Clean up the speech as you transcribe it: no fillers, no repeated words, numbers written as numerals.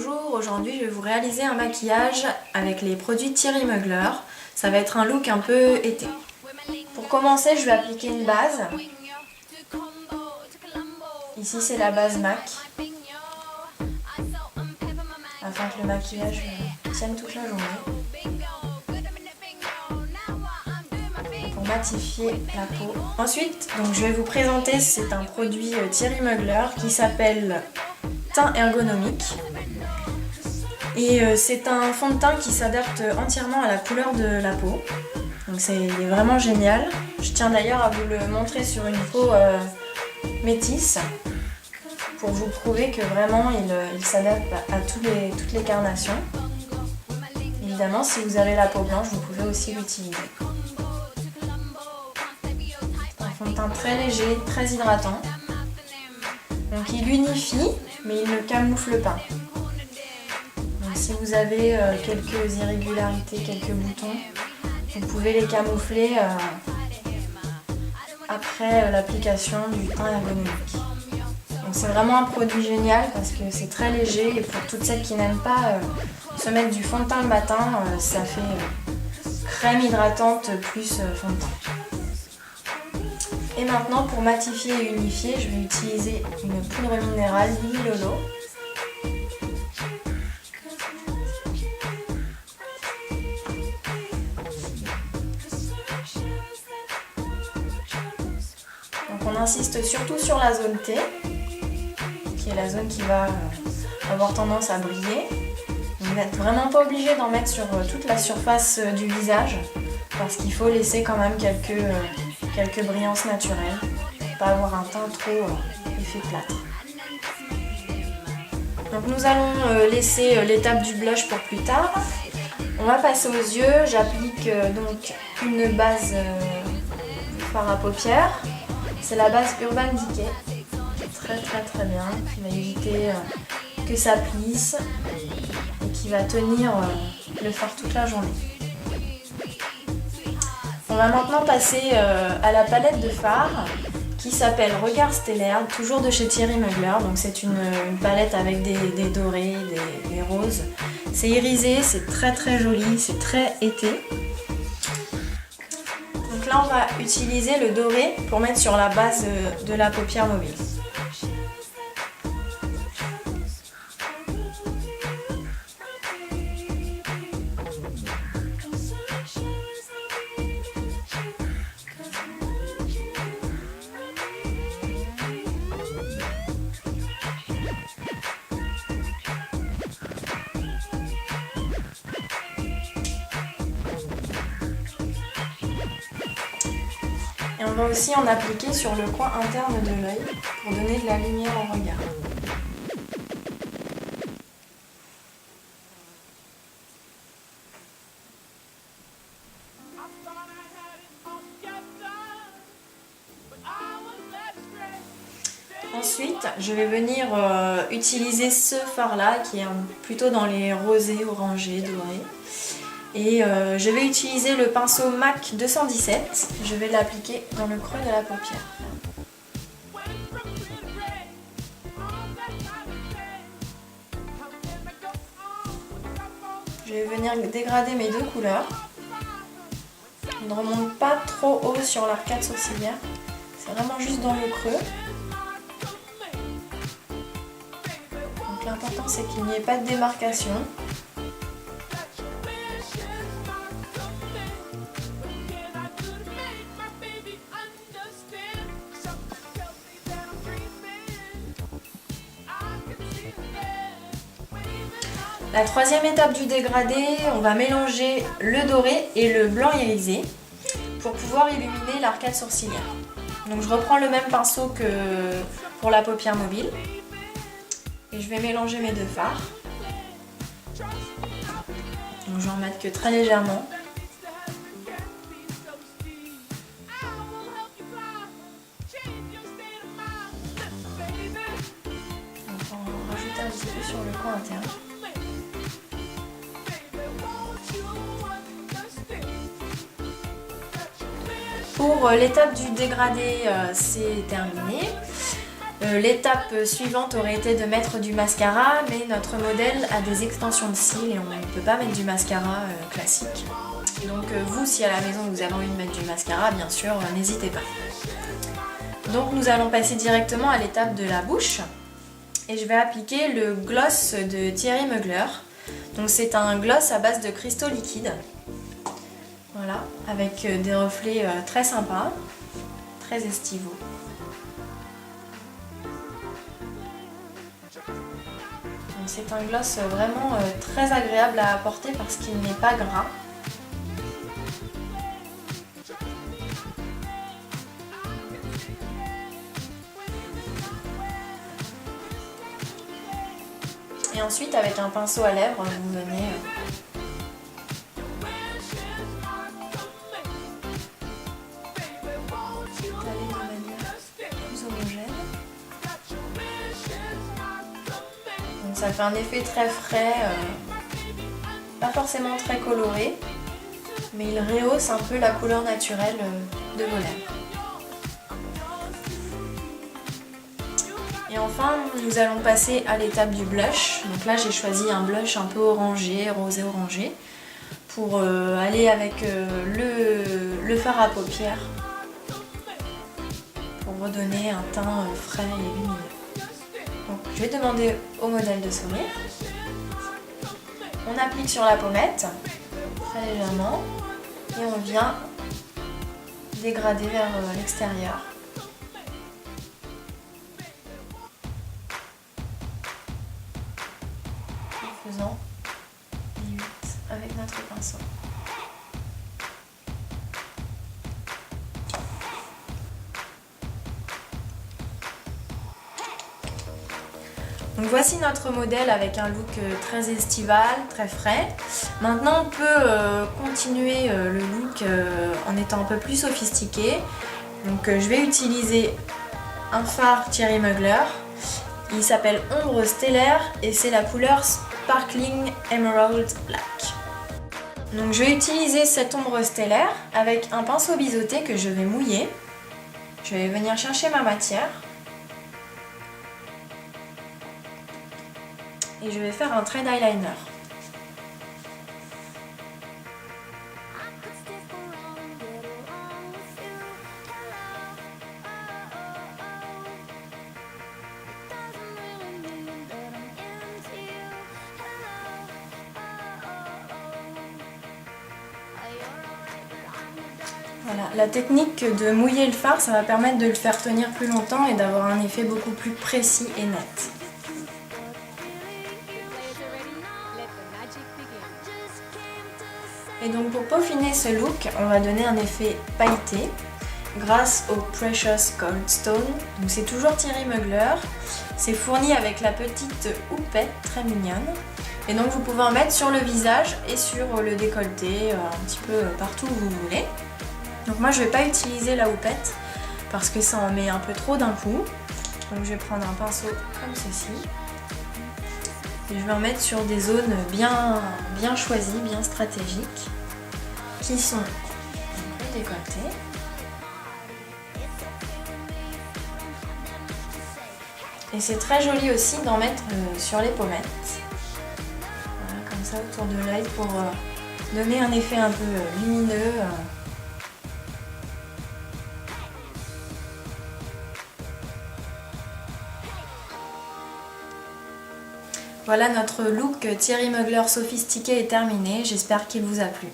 Bonjour, aujourd'hui je vais vous réaliser un maquillage avec les produits Thierry Mugler. Ça va être un look un peu été. Pour commencer, je vais appliquer une base. Ici c'est la base MAC, afin que le maquillage tienne toute la journée. Pour matifier la peau. Ensuite, donc, je vais vous présenter, c'est un produit Thierry Mugler qui s'appelle Teint ergonomique. Et c'est un fond de teint qui s'adapte entièrement à la couleur de la peau. Donc il est vraiment génial. Je tiens d'ailleurs à vous le montrer sur une peau métisse pour vous prouver que vraiment il s'adapte à toutes les carnations. Évidemment, si vous avez la peau blanche, vous pouvez aussi l'utiliser. C'est un fond de teint très léger, très hydratant. Donc il unifie, mais il ne camoufle pas. Donc, si vous avez quelques irrégularités, quelques boutons, vous pouvez les camoufler après l'application du teint ergonomique. Donc c'est vraiment un produit génial parce que c'est très léger et pour toutes celles qui n'aiment pas se mettre du fond de teint le matin, ça fait crème hydratante plus fond de teint. Et maintenant, pour matifier et unifier, je vais utiliser une poudre minérale Lilolo. Donc on insiste surtout sur la zone T, qui est la zone qui va avoir tendance à briller. Vous n'êtes vraiment pas obligé d'en mettre sur toute la surface du visage, parce qu'il faut laisser quand même quelques brillances naturelles, pour pas avoir un teint trop effet plâtre. Donc nous allons laisser l'étape du blush pour plus tard. On va passer aux yeux. J'applique donc une base fard à paupières. C'est la base Urban Decay, qui est très bien, qui va éviter que ça plisse et qui va tenir le fard toute la journée. On va maintenant passer à la palette de fard qui s'appelle Regard Stellaire, toujours de chez Thierry Mugler. Donc c'est une palette avec des dorés, des roses. C'est irisé, c'est très joli, c'est très été. Donc là on va utiliser le doré pour mettre sur la base de la paupière mobile. Et on va aussi en appliquer sur le coin interne de l'œil pour donner de la lumière au regard. Ensuite, je vais venir utiliser ce fard-là qui est plutôt dans les rosés, orangés, dorés. Et je vais utiliser le pinceau MAC 217. Je vais l'appliquer dans le creux de la paupière. Je vais venir dégrader mes deux couleurs. Je ne remonte pas trop haut sur l'arcade sourcilière. C'est vraiment juste dans le creux. Donc l'important c'est qu'il n'y ait pas de démarcation. La troisième étape du dégradé, on va mélanger le doré et le blanc irisé pour pouvoir illuminer l'arcade sourcilière. Donc je reprends le même pinceau que pour la paupière mobile et je vais mélanger mes deux fards. Donc je vais en mettre que très légèrement. Donc on va rajouter un petit peu sur le coin interne. Pour l'étape du dégradé, c'est terminé. L'étape suivante aurait été de mettre du mascara, mais notre modèle a des extensions de cils et on ne peut pas mettre du mascara classique. Donc vous, si à la maison vous avez envie de mettre du mascara, bien sûr, n'hésitez pas. Donc nous allons passer directement à l'étape de la bouche. Et je vais appliquer le gloss de Thierry Mugler. Donc c'est un gloss à base de cristaux liquides. Voilà, avec des reflets très sympas, très estivaux. C'est un gloss vraiment très agréable à apporter parce qu'il n'est pas gras. Et ensuite, avec un pinceau à lèvres, vous venez étaler de manière plus homogène. Donc ça fait un effet très frais, pas forcément très coloré, mais il rehausse un peu la couleur naturelle de vos lèvres. Et enfin, nous allons passer à l'étape du blush. Donc là, j'ai choisi un blush un peu orangé, rosé orangé, pour aller avec le fard à paupières, pour redonner un teint frais et lumineux. Donc, je vais demander au modèle de sourire. On applique sur la pommette, très légèrement, et on vient dégrader vers l'extérieur. Faisant limite avec notre pinceau. Donc voici notre modèle avec un look très estival, très frais. Maintenant on peut continuer le look en étant un peu plus sophistiqué. Donc je vais utiliser un fard Thierry Mugler. Il s'appelle Ombre Stellaire et c'est la couleur Sparkling Emerald Black. Donc je vais utiliser cette ombre stellaire avec un pinceau biseauté que je vais mouiller. Je vais venir chercher ma matière. Et je vais faire un trait d'eyeliner. Voilà, la technique de mouiller le fard, ça va permettre de le faire tenir plus longtemps et d'avoir un effet beaucoup plus précis et net. Et donc pour peaufiner ce look, on va donner un effet pailleté grâce au Precious Gold Stone. Donc c'est toujours Thierry Mugler, c'est fourni avec la petite houppette très mignonne. Et donc vous pouvez en mettre sur le visage et sur le décolleté, un petit peu partout où vous voulez. Donc moi je ne vais pas utiliser la houppette parce que ça en met un peu trop d'un coup. Donc je vais prendre un pinceau comme ceci. Et je vais en mettre sur des zones bien choisies, bien stratégiques, qui sont le décolleté. Et c'est très joli aussi d'en mettre sur les pommettes. Voilà, comme ça autour de l'œil pour donner un effet un peu lumineux. Voilà, notre look Thierry Mugler sophistiqué est terminé, j'espère qu'il vous a plu.